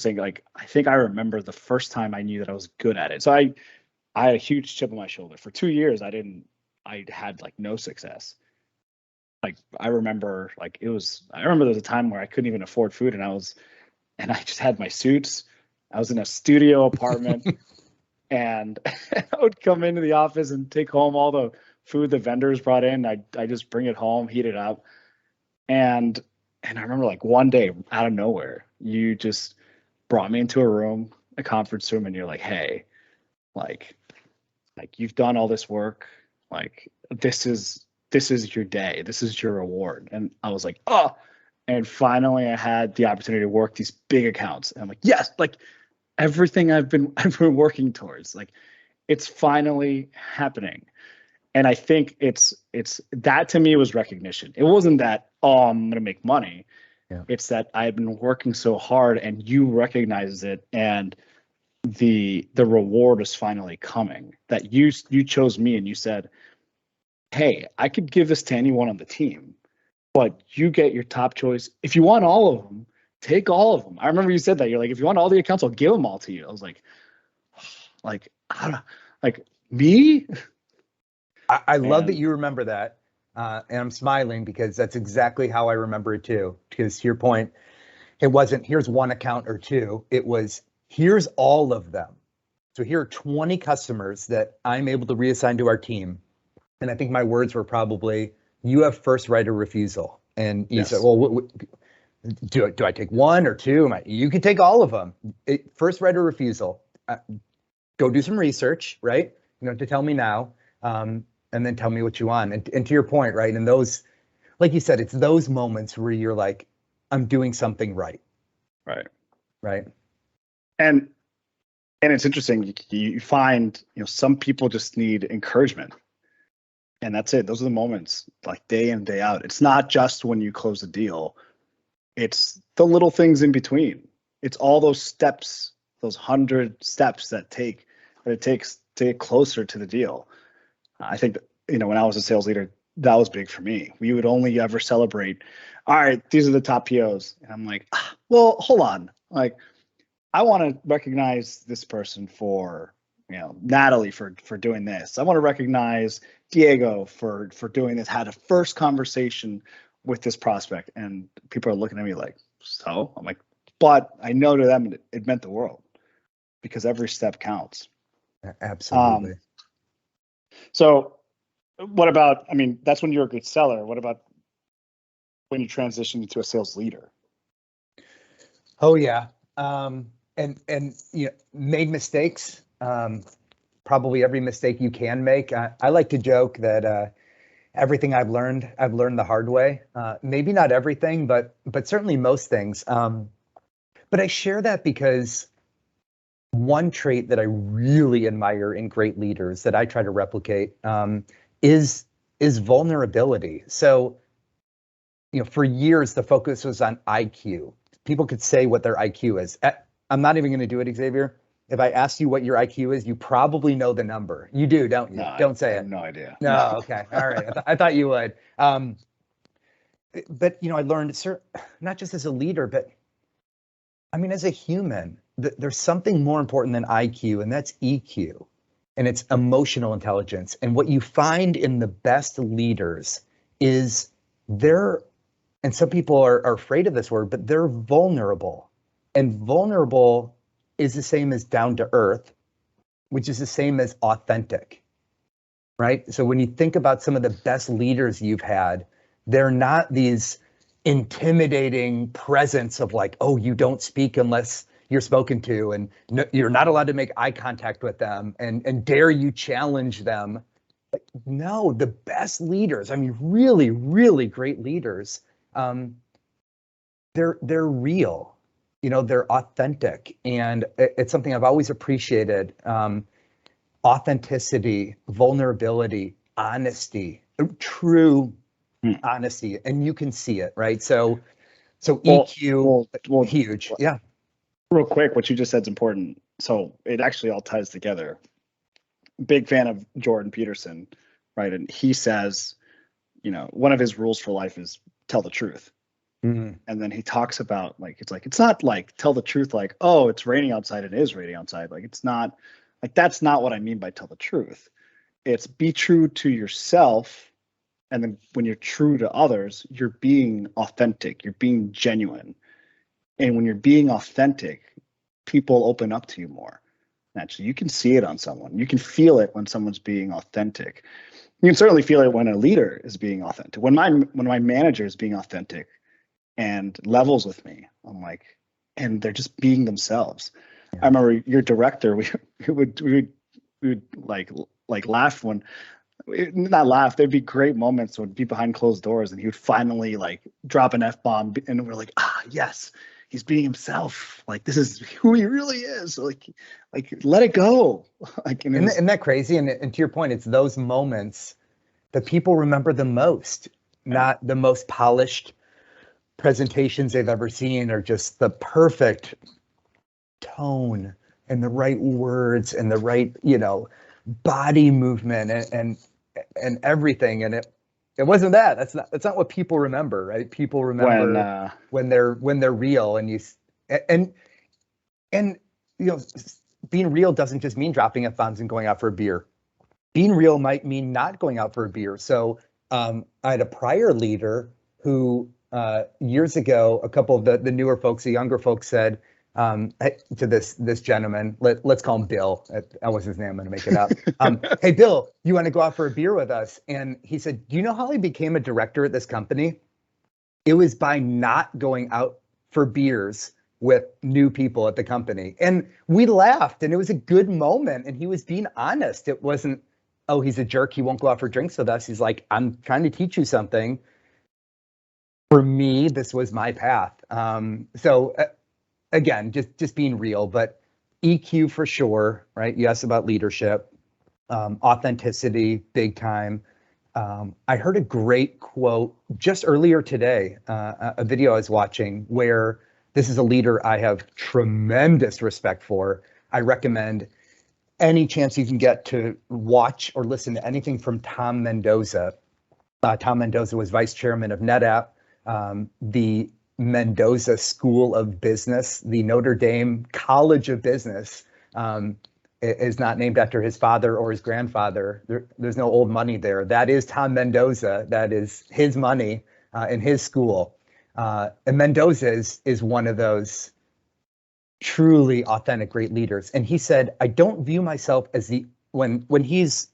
saying, like, I think I remember the first time I knew that I was good at it. So I had a huge chip on my shoulder. For 2 years, I had like no success. Like I remember there was a time where I couldn't even afford food, and I just had my suits. I was in a studio apartment, and I would come into the office and take home all the food the vendors brought in. I just bring it home, heat it up. And I remember like one day out of nowhere, you just brought me into a room, a conference room, and you're like, hey, like you've done all this work. Like this is your day. This is your reward. And I was like, oh, and finally I had the opportunity to work these big accounts. And I'm like, yes, like everything I've been working towards, like it's finally happening. And I think it's that to me was recognition. It wasn't that, oh, I'm going to make money. Yeah. It's that I've been working so hard and you recognize it, and the reward is finally coming. That you chose me and you said, hey, I could give this to anyone on the team, but you get your top choice. If you want all of them, take all of them. I remember you said that. You're like, if you want all the accounts, I'll give them all to you. I was like, me? I love that you remember that. And I'm smiling because that's exactly how I remember it too. Because to your point, it wasn't here's one account or two. It was here's all of them. So here are 20 customers that I'm able to reassign to our team. And I think my words were probably, you have first right of refusal. And you said, well, do I take one or two? You can take all of them. First right of refusal. Go do some research, right? You know, to tell me now. And then tell me what you want. And to your point, right? And those, like you said, it's those moments where you're like, I'm doing something right. Right. Right. And it's interesting. You find, some people just need encouragement. And that's it. Those are the moments, like day in, day out. It's not just when you close the deal. It's the little things in between. It's all those steps, those 100 steps that it takes to get closer to the deal. I think, when I was a sales leader, that was big for me. We would only ever celebrate, all right, these are the top POs. And I'm like, well, hold on. Like, I want to recognize this person for, Natalie for doing this. I want to recognize Diego for doing this, had a first conversation with this prospect. And people are looking at me like, so? I'm like, but I know to them it meant the world because every step counts. Absolutely. So what about, that's when you're a good seller. What about when you transition into a sales leader? Oh yeah. And made mistakes. Probably every mistake you can make. I like to joke that everything I've learned the hard way. Maybe not everything, but certainly most things. But I share that because one trait that I really admire in great leaders that I try to replicate is vulnerability. So, for years the focus was on IQ. People could say what their IQ is. I'm not even going to do it, Xavier. If I ask you what your IQ is, you probably know the number. You do, don't you? No, Don't say I it. have no idea. No, okay, all right. I thought you would. But I learned, not just as a leader, but as a human, there's something more important than IQ, and that's EQ, and it's emotional intelligence. And what you find in the best leaders is and some people are afraid of this word, but they're vulnerable. And vulnerable is the same as down to earth, which is the same as authentic, right? So when you think about some of the best leaders you've had, they're not these intimidating presence of like, oh, you don't speak unless you're spoken to, and no, you're not allowed to make eye contact with them, and dare you challenge them. No, the best leaders, really, really great leaders, they're real, they're authentic. And it's something I've always appreciated. Authenticity, vulnerability, honesty, true honesty, and you can see it, right? So EQ, huge. Yeah. Real quick, what you just said is important. So it actually all ties together. Big fan of Jordan Peterson, right? And he says, one of his rules for life is tell the truth. Mhm. And then he talks about like it's not like tell the truth like, oh, it's raining outside, it is raining outside. Like it's not like that's not what I mean by tell the truth. It's be true to yourself, and then when you're true to others, you're being authentic, you're being genuine. And when you're being authentic, people open up to you more. Naturally, you can see it on someone. You can feel it when someone's being authentic. You can certainly feel it when a leader is being authentic. When my manager is being authentic and levels with me, I'm like, and they're just being themselves. Yeah. I remember your director. We would like laugh when not laugh. There'd be great moments when be behind closed doors, and he would finally like drop an F-bomb, and we're like, ah, yes, he's being himself. Like this is who he really is. Like let it go. Like and it was, Isn't that crazy? And to your point, it's those moments that people remember the most, not the most polished presentations they've ever seen, or just the perfect tone and the right words and the right, body movement and everything. And it wasn't that. That's not what people remember, right? People when remember when they're real, and and you know, being real doesn't just mean dropping F-bombs and going out for a beer. Being real might mean not going out for a beer. So I had a prior leader who years ago, a couple of the newer folks, the younger folks said to this gentleman, let's call him Bill. That was his name. I'm going to make it up. Hey, Bill, you want to go out for a beer with us? And he said, do you know how he became a director at this company? It was by not going out for beers with new people at the company. And we laughed, and it was a good moment, and he was being honest. It wasn't, oh, he's a jerk, he won't go out for drinks with us. He's like, I'm trying to teach you something. For me, this was my path. So again, just being real, but EQ for sure, right? You asked about leadership, authenticity, big time. I heard a great quote just earlier today, a video I was watching where this is a leader I have tremendous respect for. I recommend any chance you can get to watch or listen to anything from Tom Mendoza. Tom Mendoza was vice chairman of NetApp, the Mendoza School of Business, the Notre Dame College of Business. Is not named after his father or his grandfather. There's no old money there. That is Tom Mendoza. That is his money in his school. And Mendoza is one of those truly authentic, great leaders. And he said, I don't view myself as when he's,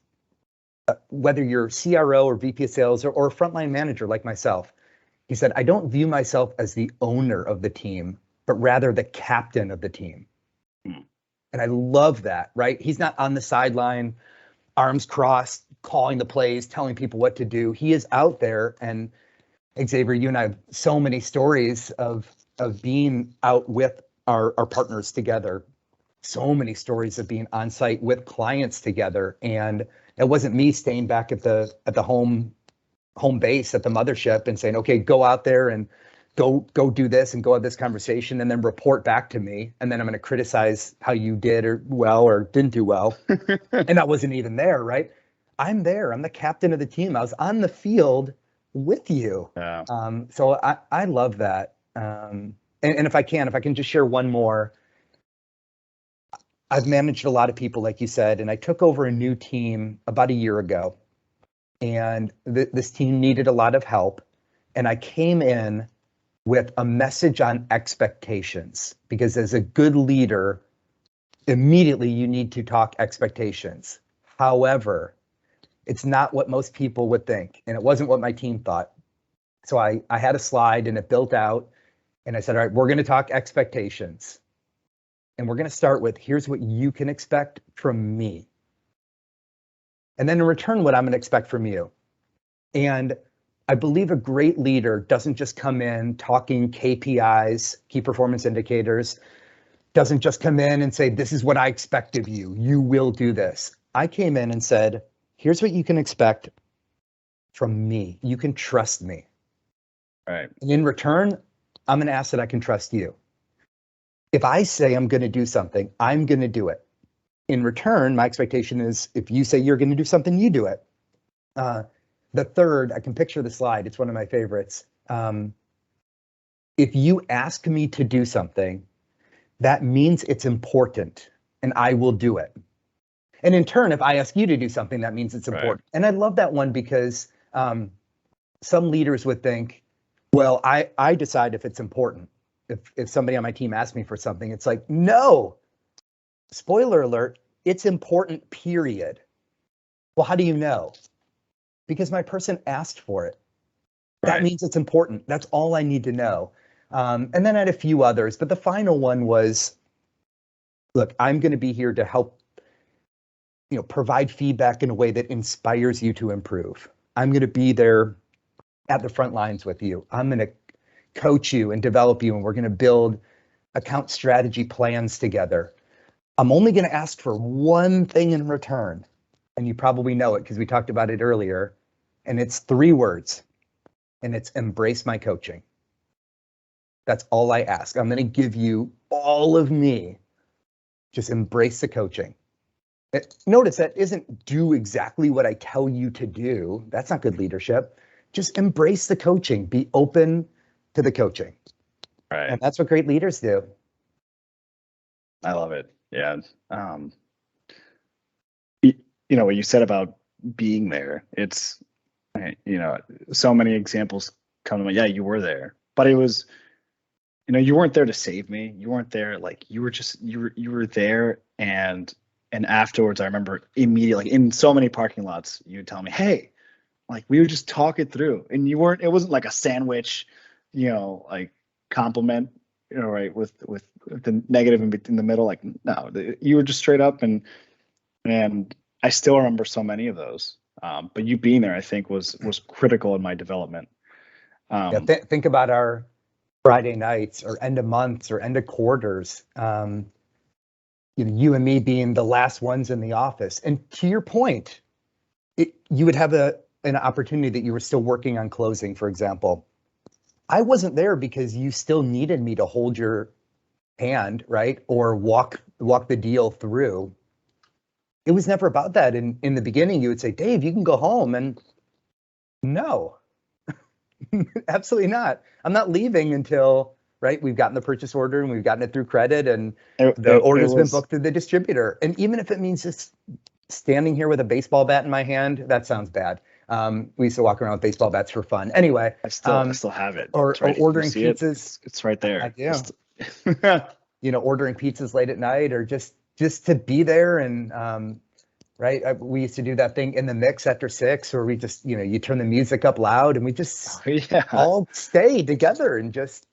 whether you're CRO or VP of sales or a frontline manager like myself, he said, I don't view myself as the owner of the team, but rather the captain of the team. And I love that, right? He's not on the sideline, arms crossed, calling the plays, telling people what to do. He is out there. And Xavier, you and I have so many stories of being out with our partners together. So many stories of being on site with clients together. And it wasn't me staying back at the home base at the mothership and saying, okay, go out there and go do this and go have this conversation and then report back to me. And then I'm going to criticize how you did or didn't do well. And I wasn't even there, right? I'm there. I'm the captain of the team. I was on the field with you. Yeah. So I love that. And if I can just share one more. I've managed a lot of people, like you said, and I took over a new team about a year ago. And this team needed a lot of help. And I came in with a message on expectations, because as a good leader, immediately you need to talk expectations. However, it's not what most people would think, and it wasn't what my team thought. So I had a slide and it built out, and I said, all right, we're going to talk expectations. And we're going to start with, here's what you can expect from me. And then in return, what I'm going to expect from you. And I believe a great leader doesn't just come in talking KPIs, key performance indicators, doesn't just come in and say, this is what I expect of you. You will do this. I came in and said, here's what you can expect from me. You can trust me. Right. And in return, I'm going to ask that I can trust you. If I say I'm going to do something, I'm going to do it. In return, my expectation is if you say you're going to do something, you do it. The third, I can picture the slide. It's one of my favorites. if you ask me to do something, that means it's important and I will do it. And in turn, if I ask you to do something, that means it's important. Right. And I love that one because some leaders would think, well, I decide if it's important. If somebody on my team asks me for something, it's like, no, spoiler alert, it's important, period. Well, how do you know? Because my person asked for it. That means it's important. That's all I need to know. And then I had a few others, but the final one was, look, I'm going to be here to help, provide feedback in a way that inspires you to improve. I'm going to be there at the front lines with you. I'm going to coach you and develop you, and we're going to build account strategy plans together. I'm only going to ask for one thing in return, and you probably know it because we talked about it earlier, and it's 3 words, and it's embrace my coaching. That's all I ask. I'm going to give you all of me. Just embrace the coaching. Notice that isn't do exactly what I tell you to do. That's not good leadership. Just embrace the coaching. Be open to the coaching. Right. And that's what great leaders do. I love it. Yeah. What you said about being there, it's, so many examples come to mind. Yeah, you were there, but it was, you weren't there to save me. You weren't there. Like you were there. And afterwards, I remember immediately in so many parking lots, you would tell me, hey, like we would just talk it through, and it wasn't like a sandwich, like compliment, right. With the negative in the middle. Like, no, you were just straight up, and I still remember so many of those. But you being there, I think was critical in my development. Think about our Friday nights or end of months or end of quarters. You and me being the last ones in the office. And to your point, you would have an opportunity that you were still working on closing, for example. I wasn't there because you still needed me to hold your hand, right? Or walk the deal through. It was never about that. In the beginning, you would say, Dave, you can go home. And no, absolutely not. I'm not leaving until, right, we've gotten the purchase order and we've gotten it through credit and the order's been booked through the distributor. And even if it means just standing here with a baseball bat in my hand, that sounds bad. We used to walk around with baseball bats for fun. Anyway, I still have it. Or ordering pizzas. It's right there. I do. Ordering pizzas late at night, or just to be there. And right, we used to do that thing in the mix after 6, where we just you turn the music up loud and we just all stay together and just